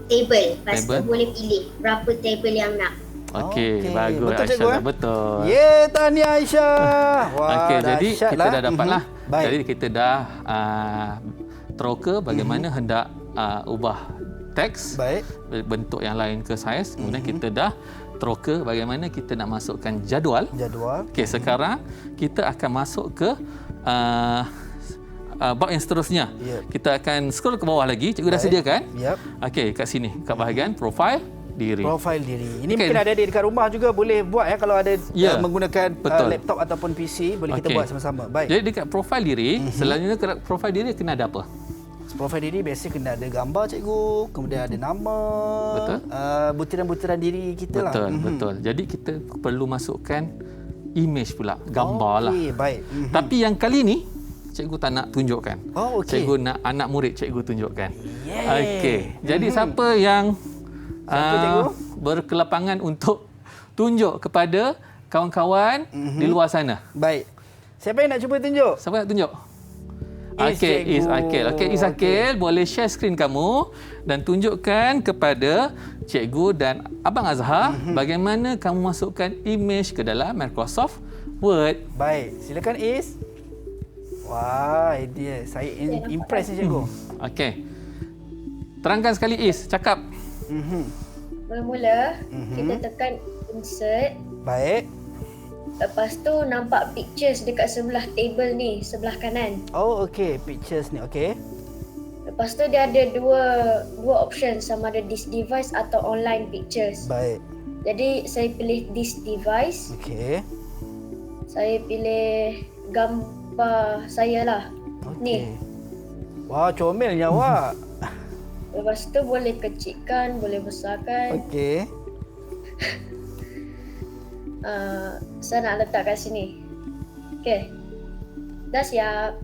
table. Lepas tu boleh pilih berapa table yang nak. Okey, bagus. Betul, Aisyah cikgu, dah betul. Tahniah Aisyah. Wah, Okey, jadi kita dah dapatlah. Baik. Jadi kita dah teroka bagaimana hendak ubah teks bentuk yang lain ke saiz. Kemudian kita dah teroka bagaimana kita nak masukkan jadual. Okey, sekarang kita akan masuk ke bab yang seterusnya. Kita akan scroll ke bawah lagi. Cikgu dah sediakan. Okey, kat sini, kat bahagian profil diri. Ini mungkin ada dekat rumah juga boleh buat kalau ada menggunakan laptop ataupun PC, boleh kita buat sama-sama. Baik. Jadi dekat profil diri, selalunya profil diri kena ada apa? Profil diri biasa kena ada gambar cikgu, kemudian ada nama, butiran-butiran diri kita lah. Betul. Jadi kita perlu masukkan image pula, gambar lah. Baik. Tapi yang kali ni cikgu tak nak tunjukkan. Cikgu nak anak murid cikgu tunjukkan. Okey. Jadi siapa yang berkelapangan untuk tunjuk kepada kawan-kawan di luar sana? Baik. Siapa yang nak cuba tunjuk? Siapa nak tunjuk? Is Akil. Is Akil, boleh share skrin kamu dan tunjukkan kepada cikgu dan Abang Azhar bagaimana kamu masukkan image ke dalam Microsoft Word. Baik, silakan Is. Wah, dia saya impress ni cikgu. Okey. Terangkan sekali Is, cakap. Mula-mula kita tekan insert. Baik. Lepas tu nampak pictures dekat sebelah table ni, sebelah kanan. Okey, pictures ni. Okey. Lepas tu dia ada dua option, sama ada this device atau online pictures. Baik. Jadi saya pilih this device. Okey. Saya pilih gambar saya lah. Ni. Wah, comelnya awak. Lepas tu boleh kecilkan, boleh besarkan. Okey. Saya nak letak kat sini. Okey. Dah siap.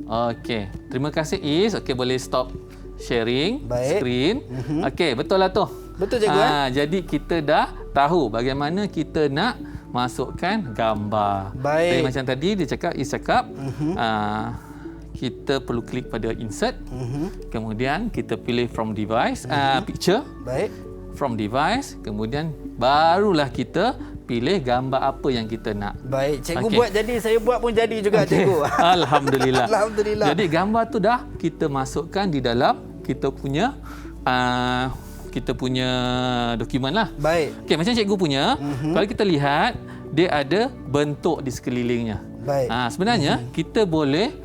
Okey. Terima kasih Is. Okey, boleh stop sharing screen. Okey, betul lah tu. Betul cikgu. Jadi kita dah tahu bagaimana kita nak masukkan gambar. Baik. Jadi macam tadi dia cakap, Is cakap, kita perlu klik pada insert. Kemudian kita pilih from device, picture. Baik. From device, kemudian barulah kita pilih gambar apa yang kita nak. Baik, cikgu buat jadi, saya buat pun jadi juga cikgu. Alhamdulillah. Alhamdulillah. Jadi gambar tu dah kita masukkan di dalam kita punya dokumen lah. Baik. Okey, macam cikgu punya, kalau kita lihat dia ada bentuk di sekelilingnya. Baik. Sebenarnya kita boleh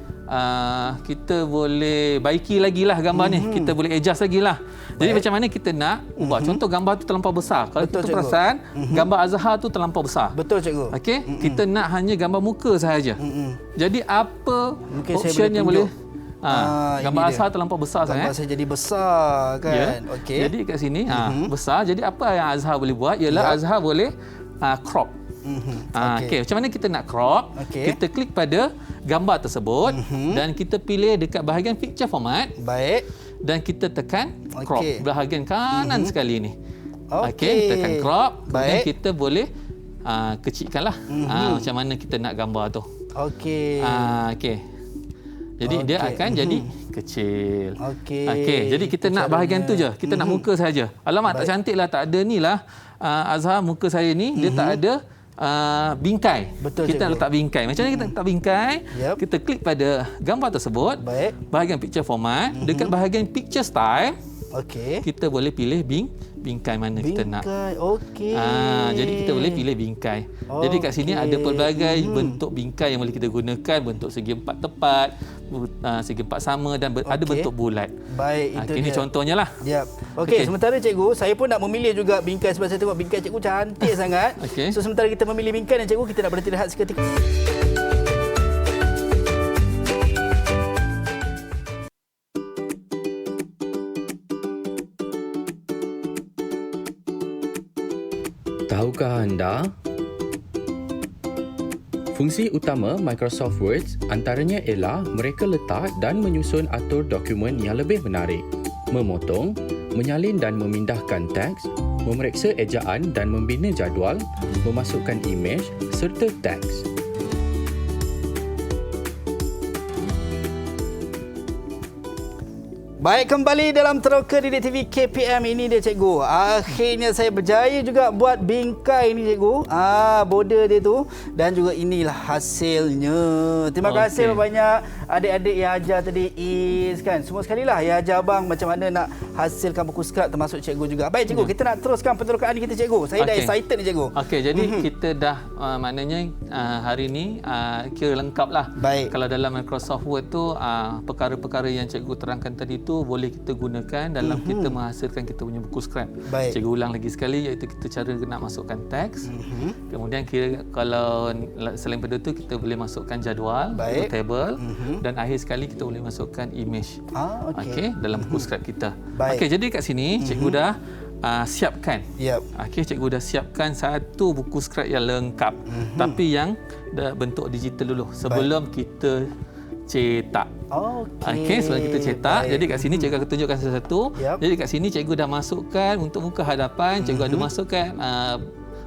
baiki lagi lah gambar ni. Kita boleh adjust lagi lah. Jadi macam mana kita nak ubah. Contoh gambar tu terlampau besar. Kalau kita perasan, gambar Azhar tu terlampau besar. Betul cikgu. Okey, kita nak hanya gambar muka sahaja. Jadi apa mungkin option yang boleh Gambar Azhar terlampau besar sangat. Gambar saya jadi besar kan. Ya. Okey. Jadi kat sini besar. Jadi apa yang Azhar boleh buat ialah Azhar boleh crop. Okey, macam mana kita nak crop? Kita klik pada gambar tersebut dan kita pilih dekat bahagian picture format. Baik. Dan kita tekan crop bahagian kanan sekali ni. Okey. Tekan crop. Kemudian Baik. kita boleh kecilkanlah macam mana kita nak gambar tu. Okey. Okey. Jadi dia akan jadi kecil. Okey. Jadi kita nak bahagian tu je. Kita nak muka saja. Alamak, tak cantik lah, tak ada ni lah. Azhar, muka saya ni dia tak ada bingkai. Betul, kita nak letak bingkai. Macam mana kita letak bingkai? Kita klik pada gambar tersebut. Baik. Bahagian picture format. Dekat bahagian picture style. Okey. Kita boleh pilih bingkai mana kita nak. Bingkai. Okey. Jadi kita boleh pilih bingkai. Jadi kat sini ada pelbagai bentuk bingkai yang boleh kita gunakan. Bentuk segi empat tepat, segi empat sama dan ada bentuk bulat. Baik, itu ini dia. contohnya lah. Yap. Okey, sementara cikgu, saya pun nak memilih juga bingkai sebab saya tengok bingkai cikgu cantik sangat. So sementara kita memilih bingkai dan cikgu, kita nak berhenti rehat seketika. Tahukah anda? Fungsi utama Microsoft Word antaranya ialah mereka letak dan menyusun atur dokumen yang lebih menarik, memotong, menyalin dan memindahkan teks, memeriksa ejaan dan membina jadual, memasukkan imej serta teks. Baik, kembali dalam Teroka Didik TV KPM. Ini dia cikgu. Akhirnya saya berjaya juga buat bingkai ni cikgu. Border dia tu. Dan juga inilah hasilnya. Terima kasih banyak adik-adik yang ajar tadi, Is kan. Semua sekali lah yang ajar abang macam mana nak hasilkan buku skrap, termasuk cikgu juga. Baik cikgu, kita nak teruskan penerokaan kita cikgu. Saya dah excited ni cikgu. Okey, jadi kita dah maknanya hari ni kira lengkap lah. Baik. Kalau dalam Microsoft Word tu perkara-perkara yang cikgu terangkan tadi tu boleh kita gunakan dalam kita menghasilkan kita punya buku skrap. Cikgu ulang lagi sekali, iaitu kita cara nak masukkan teks. Kemudian kalau selain pada tu kita boleh masukkan jadual, table dan akhir sekali kita boleh masukkan image. Okey, dalam buku skrap kita. Okey, jadi kat sini cikgu dah siapkan. Okey, cikgu dah siapkan satu buku skrap yang lengkap. Tapi yang bentuk digital dulu sebelum kita cetak. Okey, sebelum kita cetak. Jadi kat sini cikgu akan tunjukkan satu-satu. Jadi kat sini cikgu dah masukkan untuk muka hadapan, cikgu ada masukkan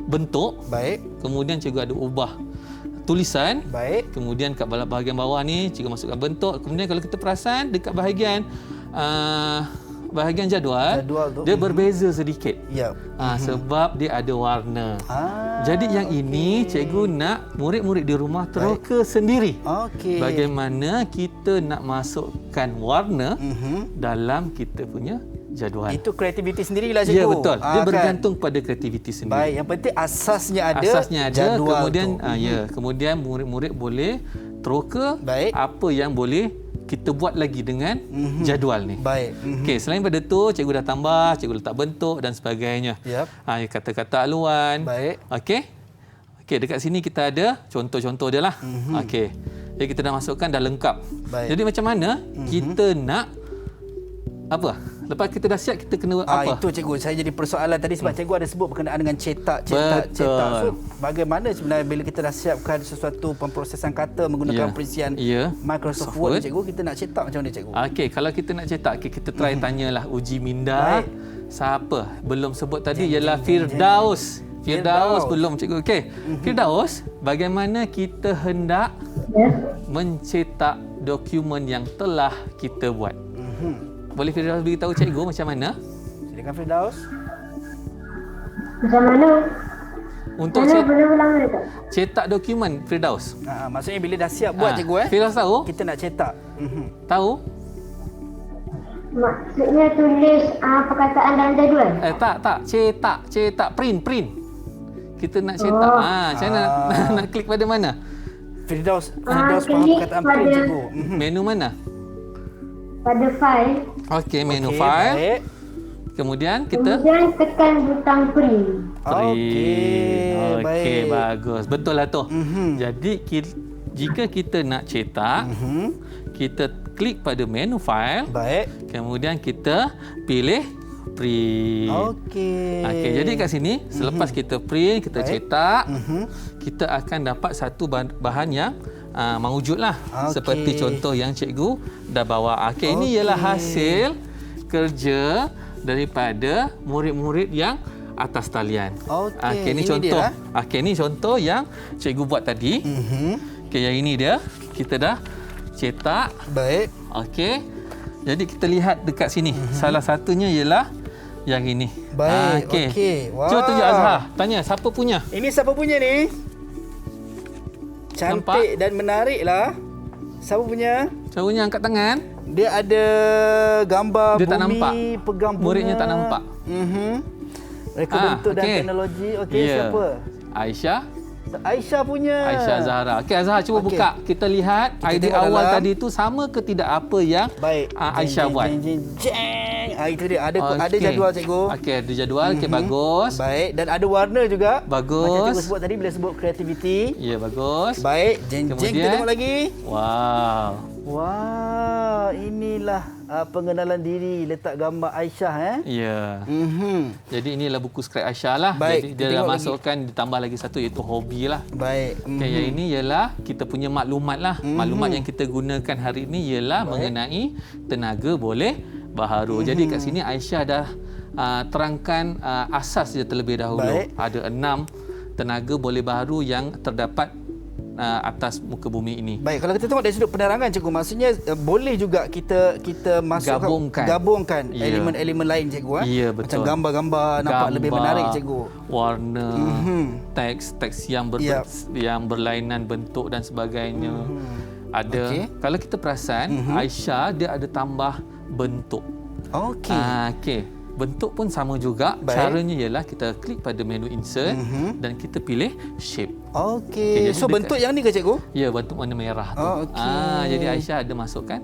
bentuk. Kemudian cikgu ada ubah tulisan. Kemudian kat bahagian bawah ni cikgu masukkan bentuk. Kemudian kalau kita perasan dekat bahagian jadual dia berbeza sedikit. Sebab dia ada warna. Jadi yang ini cikgu nak murid-murid di rumah teroka sendiri. Bagaimana kita nak masukkan warna dalam kita punya jadual. Itu kreativiti sendirilah cikgu. Ya, betul. Dia bergantung pada kreativiti sendiri. Baik, yang penting asasnya ada. Jadual kemudian kemudian murid-murid boleh teroka apa yang boleh kita buat lagi dengan jadual ni. Okey, selain pada tu cikgu dah tambah, cikgu letak bentuk dan sebagainya. Kata-kata haluan. Okey. Okey, dekat sini kita ada contoh-contoh dia lah. Okey. Jadi kita dah masukkan, dah lengkap. Jadi macam mana kita nak apa? Lepas kita dah siap, kita kena apa? Itu cikgu, saya jadi persoalan tadi sebab cikgu ada sebut berkenaan dengan cetak. So, bagaimana sebenarnya bila kita dah siapkan sesuatu pemprosesan kata menggunakan perisian Microsoft Word, cikgu, kita nak cetak macam mana cikgu? Okey, kalau kita nak cetak, kita try tanyalah uji minda. Siapa? Belum sebut tadi ialah Firdaus. Firdaus belum cikgu. Okey. Firdaus, bagaimana kita hendak mencetak dokumen yang telah kita buat? Boleh Firdaus beritahu cikgu macam mana? Silakan Firdaus. Macam mana? Untuk cetak dokumen Firdaus. Maksudnya bila dah siap buat cikgu Firdaus tahu? Kita nak cetak. Tahu? Maksudnya tulis perkataan dalam jadual? Tak. Cetak. Print. Kita nak cetak. Macam mana nak klik pada mana? Firdaus faham perkataan print cikgu. Menu mana? Pada file. Okey, menu file. Kemudian tekan butang print. Okey, bagus. Betul lah tu. Jadi Jika kita nak cetak, kita klik pada menu file. Baik. Kemudian kita pilih print. Okey. Okey, jadi kat sini selepas kita print, kita cetak, kita akan dapat satu bahan yang mewujudlah. Seperti contoh yang cikgu dah bawa. Okey, ini ialah hasil kerja daripada murid-murid yang atas talian. Okey, ini contoh. Okey, ini contoh yang cikgu buat tadi. Okey, yang ini dia. Kita dah cetak. Baik. Okey. Jadi kita lihat dekat sini. Salah satunya ialah yang ini. Baik. Okey. Wow. Cuba tunjuk Azhar. Tanya siapa punya? Ini siapa punya ni? Cantik dan menarik lah. Siapa punya? Caranya angkat tangan. Dia ada gambar Dia bumi tak nampak. pegang bunga. Muridnya tak nampak. Mereka bentuk dan teknologi. Okey, siapa? Aisyah. Aisyah punya. Aisyah Zahra. Okey, Azhar cuba buka. Kita lihat idea awal tadi tu sama ke tidak apa yang Aisyah buat. Jeng. Itu dia. Ada jadual cikgu. Okey, ada jadual. Okey, bagus. Baik, dan ada warna juga. Bagus. Macam cikgu sebut tadi bila sebut creativity. Ya, bagus. Baik, jeng. Kita tengok lagi. Wow. Wah, inilah pengenalan diri, letak gambar Aisyah Ya. Jadi inilah buku skrip Aisyah lah. Baik, jadi dia dah masukkan ditambah lagi satu iaitu hobi lah. Baik. Okay, yang ini ialah kita punya maklumat lah. Maklumat yang kita gunakan hari ini ialah mengenai tenaga boleh baharu. Jadi kat sini Aisyah dah terangkan asas dia terlebih dahulu. Ada 6 tenaga boleh baharu yang terdapat atas muka bumi ini. Baik, kalau kita tengok dari sudut penerangan cikgu, maksudnya boleh juga kita masukkan gabungkan elemen-elemen lain cikgu. Ya, betul. Macam gambar-gambar nampak lebih menarik cikgu. Warna, teks yang yang berlainan bentuk dan sebagainya. Ada. Kalau kita perasan, Aisyah dia ada tambah bentuk. Okey. Bentuk pun sama juga. Caranya ialah kita klik pada menu insert dan kita pilih shape. Okey. So bentuk yang ni ke cikgu? Ya, bentuk warna merah tu. Jadi Aisyah ada masukkan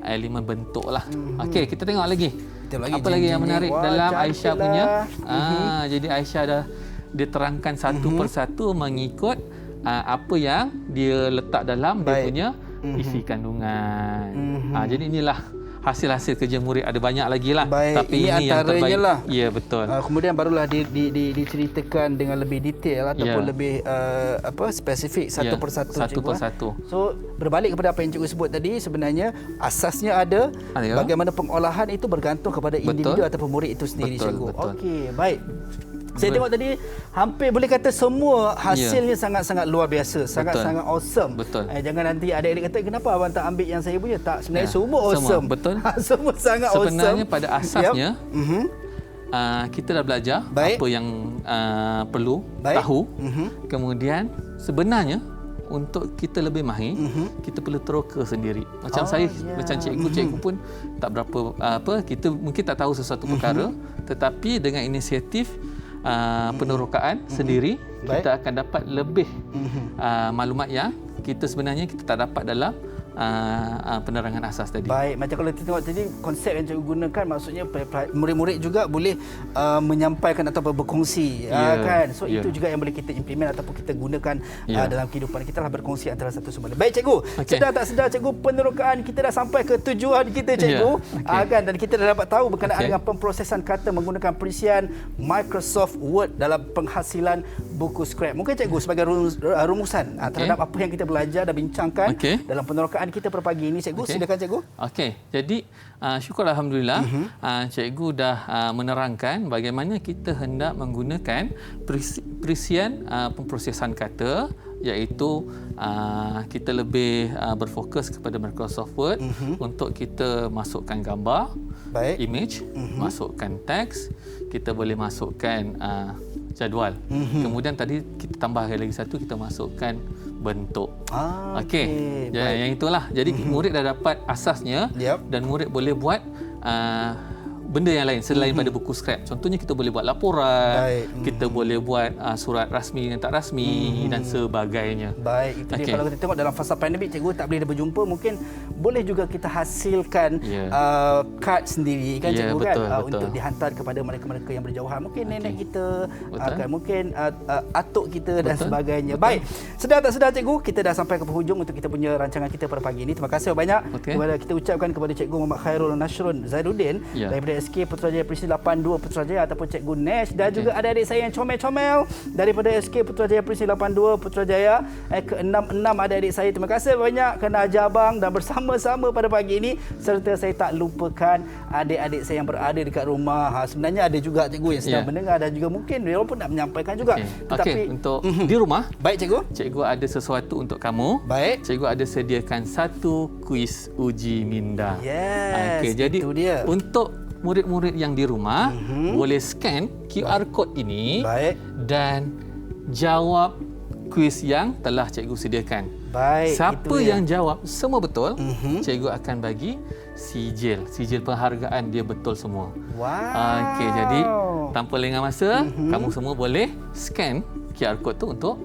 elemen bentuk lah. Okey, kita tengok lagi. Apa lagi yang menarik dalam Aisyah punya? Jadi Aisyah dah dia terangkan satu persatu mengikut apa yang dia letak dalam dia punya isi kandungan. Jadi inilah hasil-hasil kerja murid, ada banyak lagi lah. Tapi ini yang terbaik. Lah. Ya, betul. Kemudian barulah diceritakan dengan lebih detail ataupun lebih spesifik satu persatu. Satu persatu. So, berbalik kepada apa yang cikgu sebut tadi, sebenarnya asasnya ada. Bagaimana pengolahan itu bergantung kepada individu ataupun murid itu sendiri, cikgu. Okey, baik. Saya tengok tadi hampir boleh kata semua hasilnya sangat-sangat luar biasa, sangat-sangat awesome. Betul. Jangan nanti ada adik kata kenapa abang tak ambil yang saya punya. Tak, sebenarnya semua awesome. Betul. Semua sangat awesome. Sebenarnya pada asasnya kita dah belajar apa yang perlu tahu. Kemudian sebenarnya untuk kita lebih mahir, kita perlu teroka sendiri. Macam saya, macam cikgu pun tak berapa kita mungkin tak tahu sesuatu perkara, tetapi dengan inisiatif penerokaan sendiri, kita akan dapat lebih maklumat yang kita sebenarnya kita tak dapat dalam penerangan asas tadi. Baik, macam kalau kita tengok tadi konsep yang cikgu gunakan, maksudnya murid-murid juga boleh menyampaikan atau berkongsi kan. So itu juga yang boleh kita implement ataupun kita gunakan dalam kehidupan kita lah, berkongsi antara satu sama lain. Baik cikgu, sedar tak sedar cikgu, penerokaan kita dah sampai ke tujuan kita cikgu. Kan, dan kita dah dapat tahu berkenaan dengan pemprosesan kata menggunakan perisian Microsoft Word dalam penghasilan buku skrip. Mungkin cikgu sebagai rumusan terhadap apa yang kita belajar dan bincangkan dalam penerokaan kita per pagi ini, cikgu. Silakan cikgu. Okey, jadi syukur alhamdulillah cikgu dah menerangkan bagaimana kita hendak menggunakan perisian pemprosesan kata, iaitu kita lebih berfokus kepada Microsoft Word untuk kita masukkan gambar, image, masukkan teks, kita boleh masukkan jadual. Kemudian tadi kita tambahkan lagi satu, kita masukkan bentuk. Okey. Yang itulah. Jadi murid dah dapat asasnya dan murid boleh buat benda yang lain selain pada buku scrap. Contohnya kita boleh buat laporan, kita boleh buat surat rasmi dan tak rasmi dan sebagainya. Baik, itu dia. Kalau kita tengok dalam fasa pandemik, cikgu tak boleh berjumpa, mungkin boleh juga kita hasilkan kad sendiri kan, cikgu, betul, kan, betul. untuk dihantar kepada mereka-mereka yang berjauhan. Mungkin nenek kita, kan, mungkin atuk kita dan sebagainya. Baik, sedar tak sedar cikgu, kita dah sampai ke penghujung untuk kita punya rancangan kita pada pagi ini. Terima kasih banyak kepada kita ucapkan kepada Cikgu Muhammad Khairul Nasrun Zainuddin daripada SK Putrajaya Presisi 82 Putrajaya, ataupun Cikgu Nash, dan juga adik-adik saya yang comel-comel daripada SK Putrajaya Presisi 82 Putrajaya, ke-66 adik-adik saya. Terima kasih banyak kerana ajar abang dan bersama-sama pada pagi ini, serta saya tak lupakan adik-adik saya yang berada dekat rumah. Sebenarnya ada juga cikgu yang sedang mendengar dan juga mungkin dia pun nak menyampaikan juga. Tetapi untuk di rumah, baik cikgu, cikgu ada sesuatu untuk kamu. Baik. Cikgu ada sediakan satu kuis uji minda. Yes, jadi itu dia. untuk murid-murid yang di rumah boleh scan QR code ini dan jawab kuis yang telah cikgu sediakan. Baik, siapa yang jawab semua betul, cikgu akan bagi sijil penghargaan dia betul semua. Wow. Okey, jadi tanpa lengah masa, kamu semua boleh scan QR code tu untuk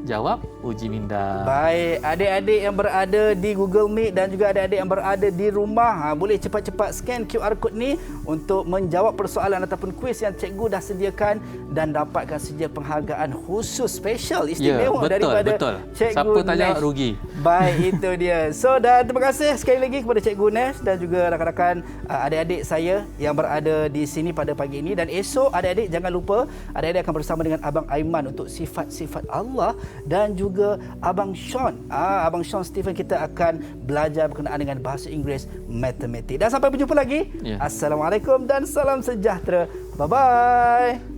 jawab uji minda. Baik, adik-adik yang berada di Google Meet dan juga adik-adik yang berada di rumah, boleh cepat-cepat scan QR code ni untuk menjawab persoalan ataupun kuis yang cikgu dah sediakan dan dapatkan sijil penghargaan khusus special istimewa daripada cikgu. Siapa tak jawab rugi. Baik, itu dia. So, dan terima kasih sekali lagi kepada Cikgu Nash dan juga rakan-rakan adik-adik saya yang berada di sini pada pagi ini. Dan esok adik-adik jangan lupa, adik-adik akan bersama dengan Abang Aiman untuk sifat-sifat Allah, dan juga Abang Sean. Abang Sean Stephen, kita akan belajar berkenaan dengan bahasa Inggeris, matematik. Dan sampai berjumpa lagi. Assalamualaikum dan salam sejahtera. Bye-bye.